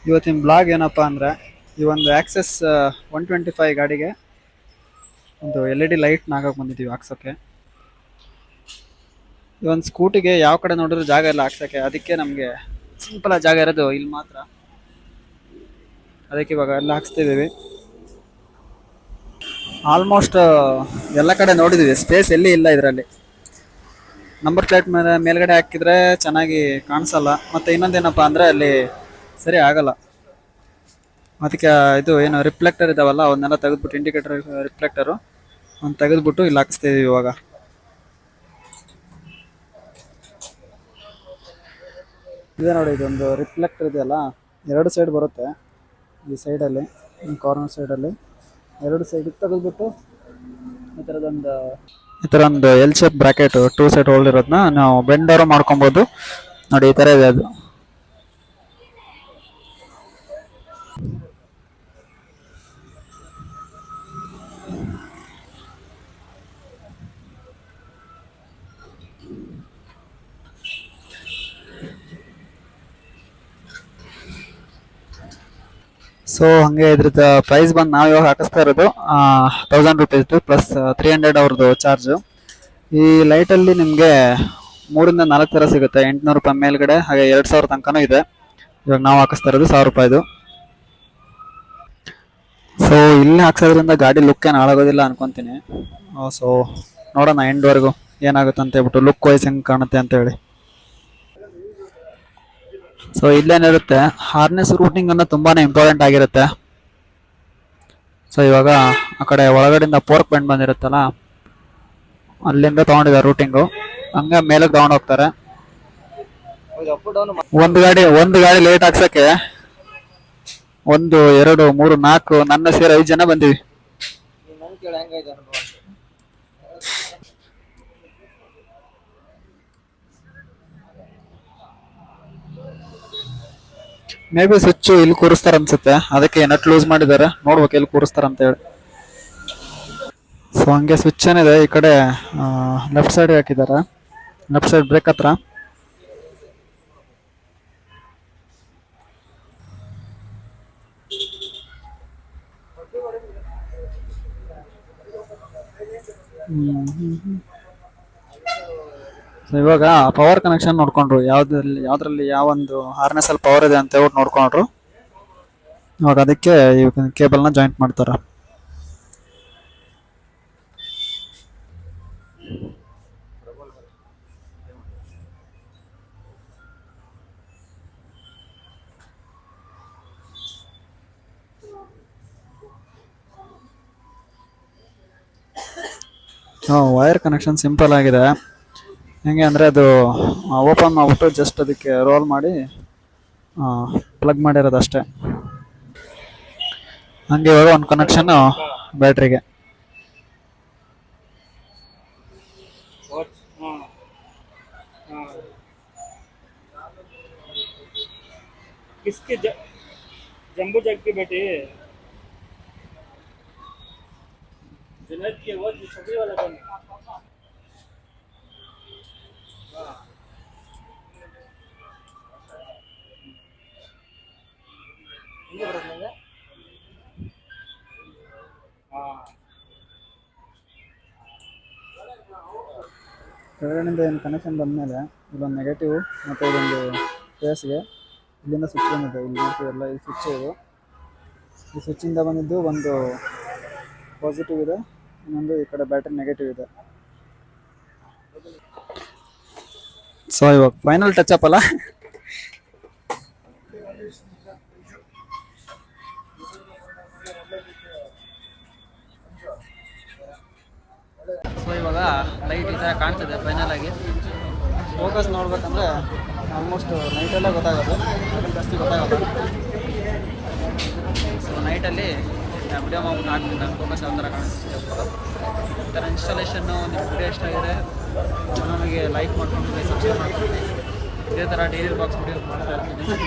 ಇವತ್ತಿನ ಬ್ಲಾಗ್ ಏನಪ್ಪ ಅಂದರೆ ಈ ಒಂದು ಆಕ್ಸೆಸ್ 125 ಗಾಡಿಗೆ ಒಂದು LED ಲೈಟ್ ಹಾಕಕ್ಕೆ ಬಂದಿದ್ದೀವಿ ಹಾಕ್ಸೋಕ್ಕೆ. ಈ ಒಂದು ಸ್ಕೂಟಿಗೆ ಯಾವ ಕಡೆ ನೋಡಿದ್ರು ಜಾಗ ಇಲ್ಲ ಹಾಕ್ಸೋಕ್ಕೆ, ಅದಕ್ಕೆ ನಮಗೆ ಸಿಂಪಲ್ ಆಗಿ ಜಾಗ ಇರೋದು ಇಲ್ಲಿ ಮಾತ್ರ. ಅದಕ್ಕೆ ಇವಾಗ ಎಲ್ಲ ಹಾಕ್ಸ್ತಿದ್ದೀವಿ. ಆಲ್ಮೋಸ್ಟ್ ಎಲ್ಲ ಕಡೆ ನೋಡಿದ್ದೀವಿ, ಸ್ಪೇಸ್ ಎಲ್ಲಿ ಇಲ್ಲ ಇದರಲ್ಲಿ. ನಂಬರ್ ಪ್ಲೇಟ್ ಮೇಲ್ಗಡೆ ಹಾಕಿದ್ರೆ ಚೆನ್ನಾಗಿ ಕಾಣಿಸಲ್ಲ, ಮತ್ತು ಇನ್ನೊಂದೇನಪ್ಪ ಅಂದರೆ ಅಲ್ಲಿ ಸರಿ ಆಗಲ್ಲ. ಅದಕ್ಕೆ ಇದು ಏನು ರಿಫ್ಲೆಕ್ಟರ್ ಇದಾವಲ್ಲ ಅವನ್ನೆಲ್ಲ ತೆಗೆದ್ಬಿಟ್ಟು, ಇಂಡಿಕೇಟರ್ ರಿಫ್ಲೆಕ್ಟರು ಅವ್ನು ತೆಗೆದ್ಬಿಟ್ಟು ಇಲ್ಲಿ ಹಾಕಿಸ್ತಾ ಇದೀವಿ ಇವಾಗ. ಇದೆ ನೋಡಿ, ಇದೊಂದು ರಿಫ್ಲೆಕ್ಟರ್ ಇದೆಯಲ್ಲ, ಎರಡು ಸೈಡ್ ಬರುತ್ತೆ. ಈ ಸೈಡಲ್ಲಿ, ಕಾರ್ನರ್ ಸೈಡಲ್ಲಿ ಎರಡು ಸೈಡ್ ತೆಗೆದ್ಬಿಟ್ಟು ಈ ಥರ ಒಂದು L shape bracket 2 side hold ಇರೋದನ್ನ ನಾವು ಬೆಂಡರು ಮಾಡ್ಕೊಬೋದು ನೋಡಿ. ಈ ಥರ ಇದೆ ಅದು. ಸೊ ಹಂಗೆ ಇದ್ರದ್ದು ಪ್ರೈಸ್ ಬಂದು ನಾವು ಇವಾಗ ಹಾಕಿಸ್ತಾ ಇರೋದು 1000 ರೂಪೀಸ್ದು ಪ್ಲಸ್ 300 ಅವ್ರದ್ದು ಚಾರ್ಜು. ಈ ಲೈಟಲ್ಲಿ ನಿಮಗೆ 3 ರಿಂದ 4 ಥರ ಸಿಗುತ್ತೆ. 800 ರೂಪಾಯಿ ಮೇಲ್ಗಡೆ, ಹಾಗೆ 2000 ತನಕನೂ ಇದೆ. ಇವಾಗ ನಾವು ಹಾಕಿಸ್ತಾ ಇರೋದು 1000 ರೂಪಾಯಿದು. ಸೊ ಇಲ್ಲಿ ಹಾಕ್ಸೋದ್ರಿಂದ ಗಾಡಿ ಲುಕ್ ಏನು ಹಾಳಾಗೋದಿಲ್ಲ ಅನ್ಕೊತೀನಿ. ಸೊ ನೋಡೋಣ ಎಂಡ್ವರೆಗೂ ಏನಾಗುತ್ತೆ ಅಂತ ಹೇಳ್ಬಿಟ್ಟು, ಲುಕ್ ವೈಸ್ ಹೆಂಗೆ ಕಾಣುತ್ತೆ ಅಂತ ಹೇಳಿ. ಸೊ ಇಲ್ಲೇನಿರುತ್ತೆ, ಹಾರ್ನೆಸ್ ರೂಟಿಂಗ್ ಅನ್ನೋ ತುಂಬಾನೇ ಇಂಪಾರ್ಟೆಂಟ್ ಆಗಿರುತ್ತೆ. ಸೊ ಇವಾಗ ಆ ಕಡೆ ಒಳಗಡೆಯಿಂದ ಪೋರ್ಕ್ ಬೆಂಡ್ ಬಂದಿರುತ್ತಲ್ಲ, ಅಲ್ಲಿಂದ ತಗೊಂಡಿದ್ದಾರೆ ರೂಟಿಂಗು. ಹಂಗೆ ಮೇಲಕ್ಕೆ ತಗೊಂಡು ಹೋಗ್ತಾರೆ. ಒಂದು ಗಾಡಿ ಲೇಟ್ ಹಾಕ್ಸಕ್ಕೆ 1 2 3 4 ನನ್ನ ಸೇರಿ 5 ಜನ ಬಂದಿವಿ. ಮೇ ಬಿ ಸ್ವಿಚ್ ಇಲ್ಲಿ ಕೂರಿಸ್ತಾರ ಅನ್ಸುತ್ತೆ, ಅದಕ್ಕೆ ನಟ್ ಲೂಸ್ ಮಾಡಿದ್ದಾರೆ. ನೋಡ್ಬೇಕು ಎಲ್ಲಿ ಕೂರಿಸ್ತಾರ ಅಂತ ಹೇಳಿ. ಸೊ ಹಂಗೆ ಸ್ವಿಚ್ ಏನಿದೆ ಈ ಕಡೆ ಲೆಫ್ಟ್ ಸೈಡ್ ಹಾಕಿದ್ದಾರೆ, ಲೆಫ್ಟ್ ಸೈಡ್ ಬ್ರೇಕ್ ಹತ್ರ. ಸೊ ಇವಾಗ ಪವರ್ ಕನೆಕ್ಷನ್ ನೋಡ್ಕೊಂಡ್ರು, ಯಾವ್ದ್ರಲ್ಲಿ ಯಾವ ಒಂದು ಹಾರ್ನೆಸ್ ಅಲ್ಲಿ ಪವರ್ ಇದೆ ಅಂತ ಹೇಳ್ಬಿಟ್ಟು ನೋಡ್ಕೊಂಡ್ರು. ಇವಾಗ ಅದಕ್ಕೆ ಕೇಬಲ್ನ ಜಾಯಿಂಟ್ ಮಾಡ್ತಾರ. ವೈರ್ ಕನೆಕ್ಷನ್ ಸಿಂಪಲ್ ಆಗಿದೆ. ಹೆಂಗೆ ಅಂದರೆ ಅದು ಓಪನ್ ಮಾಡಿಬಿಟ್ಟು ಜಸ್ಟ್ ಅದಕ್ಕೆ ರೋಲ್ ಮಾಡಿ ಪ್ಲಗ್ ಮಾಡಿರೋದು ಅಷ್ಟೇ. ಹಂಗೆ ಇವಾಗ ಒಂದು ಕನೆಕ್ಷನ್ನು ಬ್ಯಾಟ್ರಿಗೆ. जम्बू जग की बेटी जुनैद के वो छतरी वाला कौन? ಹಿಂಗೆ ಬರೋದು ಕೆಳಗಡೆಯಿಂದ ಏನು ಕನೆಕ್ಷನ್ ಬಂದಮೇಲೆ ಇಲ್ಲೊಂದು ನೆಗೆಟಿವ್ ಮತ್ತು ಇದೊಂದು ಫೇಸ್ಗೆ ಇಲ್ಲಿಂದ ಸ್ವಿಚ್ ಬಂದಿದೆ. ಇಲ್ಲಿ ನೋಡ್ತೀವಲ್ಲ, ಈ ಸ್ವಿಚ್ ಇದು. ಈ ಸ್ವಿಚ್ಚಿಂದ ಬಂದಿದ್ದು ಒಂದು ಪಾಸಿಟಿವ್ ಇದೆ, ಇನ್ನೊಂದು ಈ ಕಡೆ ಬ್ಯಾಟ್ರಿ ನೆಗೆಟಿವ್ ಇದೆ. ಸೊ ಇವಾಗ ಫೈನಲ್ ಟಚ್ ಅಪ್ ಅಲ್ಲ. ಸೊ ಇವಾಗ ಲೈಟ್ ಈ ಥರ ಕಾಣ್ತದೆ ಫೈನಲ್ ಆಗಿ. ಫೋಕಸ್ ನೋಡ್ಬೇಕಂದ್ರೆ ಆಲ್ಮೋಸ್ಟ್ ನೈಟಲ್ಲೇ ಗೊತ್ತಾಗೋದು, ಜಾಸ್ತಿ ಗೊತ್ತಾಗೋದು. ಸೊ ನೈಟಲ್ಲಿ ವಿಡಿಯೋ ಮಾಡ್ಬಿಟ್ಟು ಹಾಕ್ತೀನಿ ನಾನು, ಫೋಕಸ್ ಯಾವ ಥರ ಕಾಣಿಸುತ್ತೆ. ಈ ಥರ ಇನ್ಸ್ಟಾಲೇಷನ್ನು ನಿಮ್ಮ ವಿಡಿಯೋ ಇಷ್ಟ ಆಗಿದೆ ನಮಗೆ ಲೈಕ್ ಮಾಡ್ಕೊಂಡು ಸಬ್ಸ್ಕ್ರೈಬ್ ಮಾಡ್ಕೊಂಡು ಇದೇ ಥರ ಡೈಲಿ ಬಾಕ್ಸ್ ವಿಡಿಯೋ ಮಾಡ್ತಾ ಇರ್ತೀನಿ.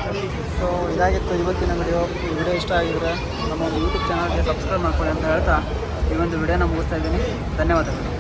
ಸೊ ಇದಾಗಿತ್ತು ಇವತ್ತಿನ ವಿಡಿಯೋ. ಈ ವಿಡಿಯೋ ಇಷ್ಟ ಆಗಿದ್ರೆ ನಮ್ಮ ಒಂದು ಯೂಟ್ಯೂಬ್ ಚಾನಲ್ಗೆ ಸಬ್ಸ್ಕ್ರೈಬ್ ಮಾಡ್ಕೊಳ್ಳಿ ಅಂತ ಹೇಳ್ತಾ ಈ ಒಂದು ವಿಡಿಯೋನ ಮುಗಿಸ್ತಾ ಇದ್ದೀನಿ. ಧನ್ಯವಾದಗಳು.